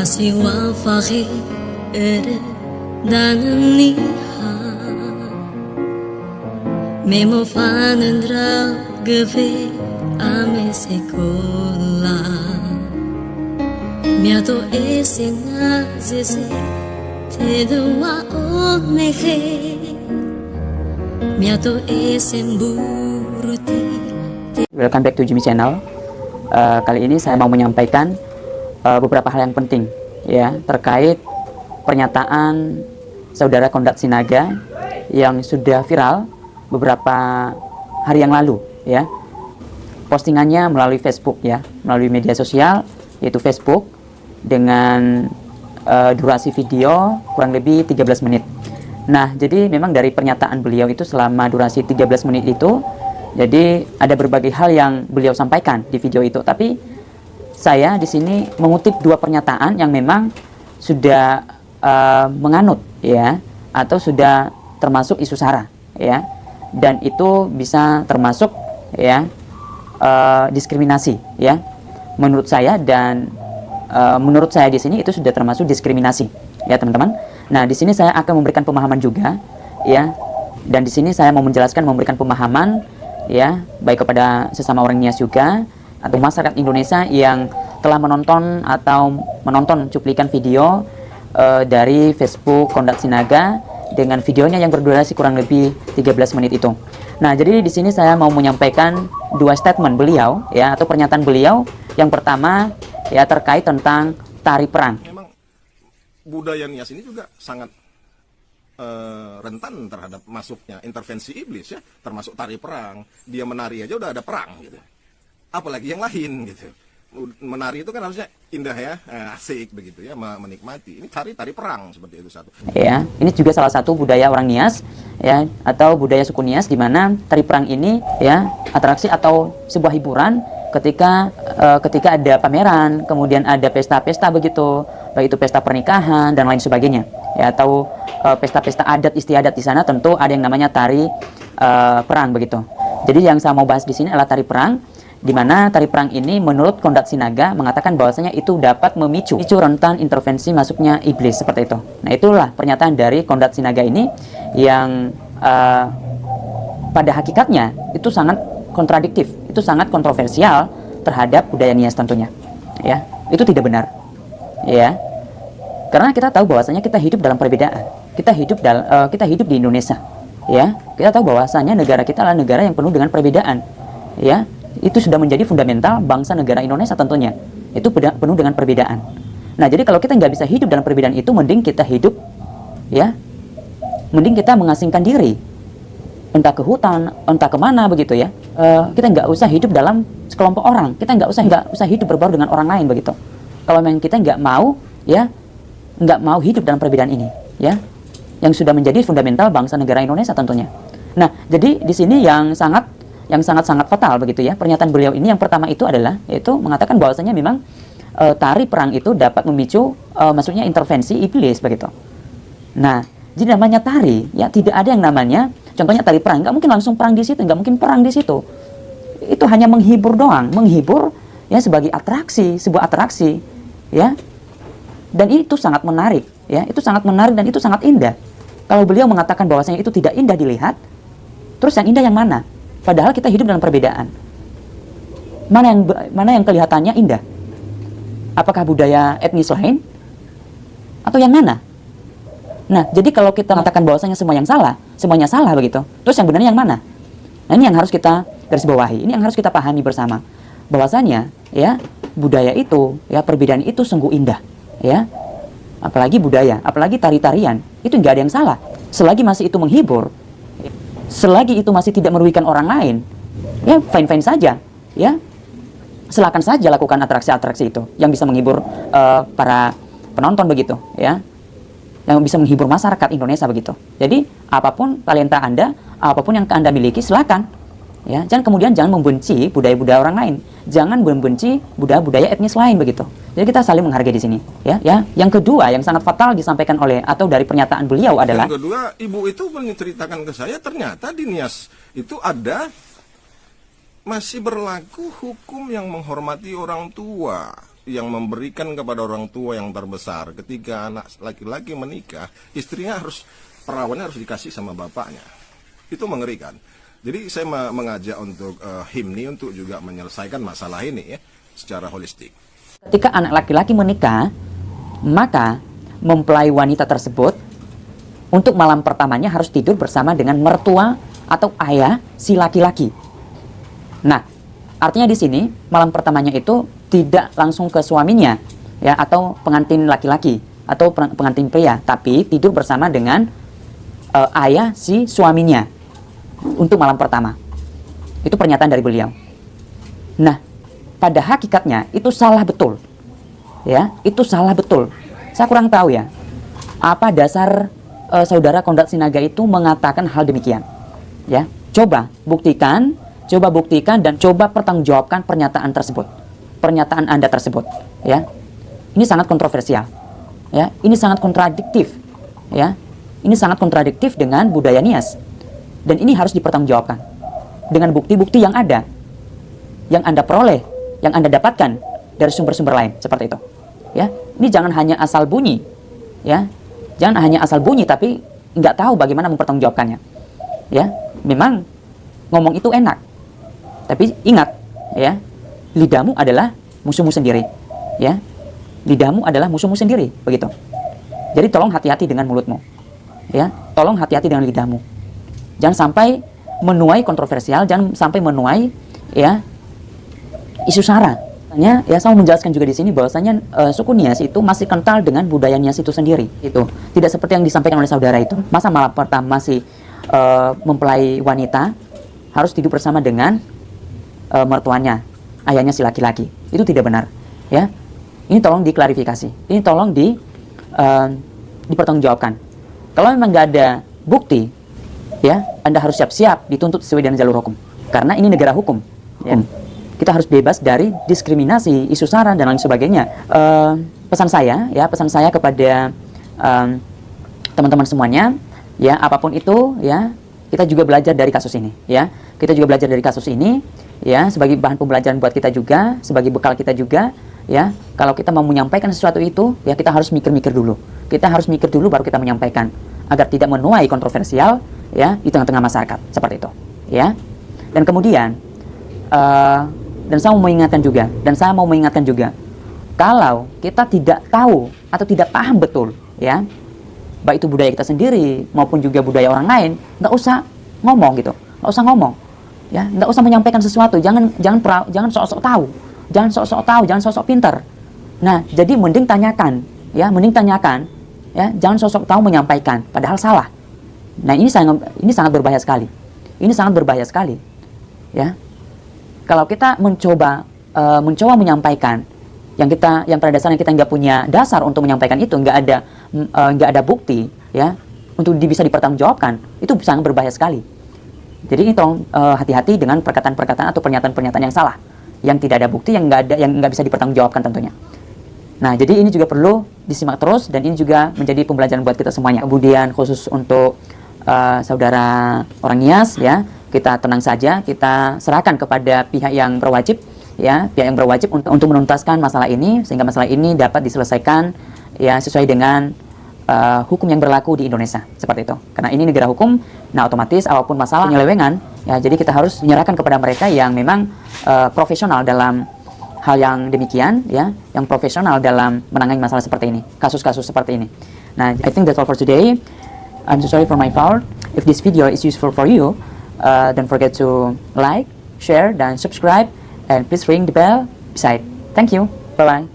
Masiwa fakir 나는 니하 Memo fanen dragve ame sekola Miato esena zeze Tedua onehe Miato esen buruti. Welcome back to Jimmy Channel. Kali ini saya mau menyampaikan beberapa hal yang penting ya terkait pernyataan saudara Konrad Sinaga yang sudah viral beberapa hari yang lalu ya. Postingannya melalui Facebook ya, melalui media sosial yaitu Facebook dengan durasi video kurang lebih 13 menit. Nah, jadi memang dari pernyataan beliau itu selama durasi 13 menit itu jadi ada berbagai hal yang beliau sampaikan di video itu, tapi saya di sini mengutip dua pernyataan yang memang sudah menganut ya atau sudah termasuk isu sara ya, dan itu bisa termasuk ya diskriminasi ya menurut saya, dan menurut saya di sini itu sudah termasuk diskriminasi ya teman-teman. Nah, di sini saya akan memberikan pemahaman juga ya, dan di sini saya mau menjelaskan, memberikan pemahaman ya baik kepada sesama orang Nias juga atau masyarakat Indonesia yang telah menonton atau menonton cuplikan video dari Facebook Konrad Sinaga dengan videonya yang berdurasi kurang lebih 13 menit itu. Nah, jadi di sini saya mau menyampaikan dua statement beliau ya atau pernyataan beliau. Yang pertama ya terkait tentang tari perang. Memang budaya Nias ini juga sangat rentan terhadap masuknya intervensi iblis ya, termasuk tari perang. Dia menari aja udah ada perang gitu. Apalagi yang lain gitu. Menari itu kan harusnya indah ya, asik begitu ya, menikmati. Ini tari perang seperti itu satu. Ya, ini juga salah satu budaya orang Nias ya atau budaya suku Nias, di mana tari perang ini ya atraksi atau sebuah hiburan ketika ada pameran, kemudian ada pesta-pesta begitu, baik itu pesta pernikahan dan lain sebagainya ya, atau pesta-pesta adat istiadat. Di sana tentu ada yang namanya tari perang begitu. Jadi yang saya mau bahas di sini adalah tari perang, di mana tari perang ini menurut Konrad Sinaga mengatakan bahwasanya itu dapat memicu rentan intervensi masuknya iblis seperti itu. Nah, itulah pernyataan dari Konrad Sinaga ini yang pada hakikatnya itu sangat kontradiktif, itu sangat kontroversial terhadap budaya Nias tentunya. Ya, itu tidak benar. Ya. Karena kita tahu bahwasanya kita hidup dalam perbedaan. Kita hidup di Indonesia. Ya, kita tahu bahwasanya negara kita adalah negara yang penuh dengan perbedaan. Ya. Itu sudah menjadi fundamental bangsa negara Indonesia tentunya. Itu penuh dengan perbedaan. Nah, jadi kalau kita nggak bisa hidup dalam perbedaan itu, mending kita hidup, ya, mending kita mengasingkan diri, entah ke hutan, entah kemana begitu ya. Kita nggak usah hidup dalam sekelompok orang. Kita nggak usah hidup berbaur dengan orang lain begitu. Kalau memang kita nggak mau, ya, nggak mau hidup dalam perbedaan ini, ya, yang sudah menjadi fundamental bangsa negara Indonesia tentunya. Nah, jadi di sini yang sangat-sangat fatal begitu ya pernyataan beliau ini. Yang pertama itu adalah yaitu mengatakan bahwasanya memang tari perang itu dapat memicu maksudnya intervensi iblis begitu. Nah, jadi namanya tari ya tidak ada yang namanya contohnya tari perang, nggak mungkin langsung perang di situ, nggak mungkin perang di situ. Itu hanya menghibur doang, menghibur ya sebagai atraksi, sebuah atraksi ya. Dan itu sangat menarik ya, itu sangat menarik dan itu sangat indah. Kalau beliau mengatakan bahwasanya itu tidak indah dilihat, terus yang indah yang mana? Padahal kita hidup dalam perbedaan. Mana yang kelihatannya indah? Apakah budaya etnis lain? Atau yang mana? Nah, jadi kalau kita mengatakan bahwasanya semuanya salah begitu. Terus yang benarnya yang mana? Nah, ini yang harus kita garis bawahi. Ini yang harus kita pahami bersama. Bahwasanya ya budaya itu, ya perbedaan itu sungguh indah, ya. Apalagi budaya, apalagi tari-tarian, itu nggak ada yang salah. Selagi masih itu menghibur, selagi itu masih tidak merugikan orang lain, ya fine-fine saja, ya silakan saja lakukan atraksi-atraksi itu yang bisa menghibur para penonton begitu, ya, yang bisa menghibur masyarakat Indonesia begitu. Jadi apapun talenta Anda, apapun yang Anda miliki, silakan, ya. Jangan membenci budaya-budaya orang lain, jangan membenci budaya-budaya etnis lain begitu. Jadi kita saling menghargai di sini, ya. Yang kedua yang sangat fatal disampaikan oleh atau dari pernyataan beliau adalah yang kedua, ibu itu menceritakan ke saya ternyata di Nias itu masih berlaku hukum yang menghormati orang tua. yang memberikan kepada orang tua yang terbesar. Ketika anak laki-laki menikah, istrinya perawannya harus dikasih sama bapaknya. Itu mengerikan. Jadi saya mengajak untuk HIMNI untuk juga menyelesaikan masalah ini ya secara holistik. Ketika anak laki-laki menikah, maka mempelai wanita tersebut untuk malam pertamanya harus tidur bersama dengan mertua atau ayah si laki-laki. Nah, artinya di sini malam pertamanya itu tidak langsung ke suaminya ya, atau pengantin laki-laki atau pengantin pria, tapi tidur bersama dengan ayah si suaminya untuk malam pertama. Itu pernyataan dari beliau. Nah, pada hakikatnya itu salah betul. Ya, itu salah betul. Saya kurang tahu ya, apa dasar saudara Konrad Sinaga itu mengatakan hal demikian. Ya, coba buktikan dan coba pertanggungjawabkan pernyataan tersebut. Pernyataan Anda tersebut, ya. Ini sangat kontroversial. Ya, ini sangat kontradiktif. Ya. Ini sangat kontradiktif dengan budaya Nias. Dan ini harus dipertanggungjawabkan dengan bukti-bukti yang ada, yang Anda peroleh, yang Anda dapatkan dari sumber-sumber lain seperti itu. Ya, ini jangan hanya asal bunyi, ya, jangan hanya asal bunyi tapi nggak tahu bagaimana mempertanggungjawabkannya. Ya, memang ngomong itu enak, tapi ingat, ya, lidahmu adalah musuhmu sendiri, ya, lidahmu adalah musuhmu sendiri, begitu. Jadi tolong hati-hati dengan mulutmu, ya, tolong hati-hati dengan lidahmu. Jangan sampai menuai kontroversial, jangan sampai menuai ya isu sara. Ya, saya mau menjelaskan juga di sini bahwasanya suku Nias itu masih kental dengan budaya Nias itu sendiri. Itu tidak seperti yang disampaikan oleh saudara itu. Masa malam pertama si mempelai wanita harus tidur bersama dengan mertuanya, ayahnya si laki-laki. Itu tidak benar. Ya, ini tolong diklarifikasi. Ini tolong dipertanggungjawabkan. Kalau memang nggak ada bukti, ya, Anda harus siap-siap dituntut sesuai dengan jalur hukum. Karena ini negara hukum. Ya. Kita harus bebas dari diskriminasi, isu sara dan lain sebagainya. Pesan saya kepada teman-teman semuanya, ya, apapun itu, ya, kita juga belajar dari kasus ini, ya. Kita juga belajar dari kasus ini, ya, sebagai bahan pembelajaran buat kita juga, sebagai bekal kita juga, ya. Kalau kita mau menyampaikan sesuatu itu, ya, kita harus mikir-mikir dulu. Kita harus mikir dulu baru kita menyampaikan, agar tidak menuai kontroversial, ya, di tengah-tengah masyarakat seperti itu, ya. Dan kemudian dan saya mau mengingatkan juga kalau kita tidak tahu atau tidak paham betul, ya, baik itu budaya kita sendiri maupun juga budaya orang lain, nggak usah ngomong gitu, nggak usah ngomong, ya, nggak usah menyampaikan sesuatu, jangan sok-sok tahu, jangan sok-sok pintar. Nah, jadi mending tanyakan, ya, ya, jangan sok-sok tahu menyampaikan padahal salah. Nah, ini sangat berbahaya sekali. Ini sangat berbahaya sekali. Ya. Kalau kita mencoba menyampaikan yang pada dasarnya kita nggak punya dasar untuk menyampaikan itu, nggak ada bukti, ya, untuk bisa dipertanggungjawabkan, itu sangat berbahaya sekali. Jadi ini tolong hati-hati dengan perkataan-perkataan atau pernyataan-pernyataan yang salah, yang tidak ada bukti, yang nggak bisa dipertanggungjawabkan tentunya. Nah, jadi ini juga perlu disimak terus dan ini juga menjadi pembelajaran buat kita semuanya. Kemudian khusus untuk saudara orang Nias, ya, kita tenang saja, kita serahkan kepada pihak yang berwajib, ya, pihak yang berwajib untuk menuntaskan masalah ini sehingga masalah ini dapat diselesaikan, ya, sesuai dengan hukum yang berlaku di Indonesia, seperti itu. Karena ini negara hukum, nah otomatis apapun masalah penyelewengan, ya, jadi kita harus menyerahkan kepada mereka yang memang profesional dalam hal yang demikian, ya, yang profesional dalam menangani masalah seperti ini, kasus-kasus seperti ini. Nah, I think that's all for today. I'm so sorry for my fault. If this video is useful for you, don't forget to like, share, dan subscribe, and please ring the bell beside. Thank you. Bye-bye.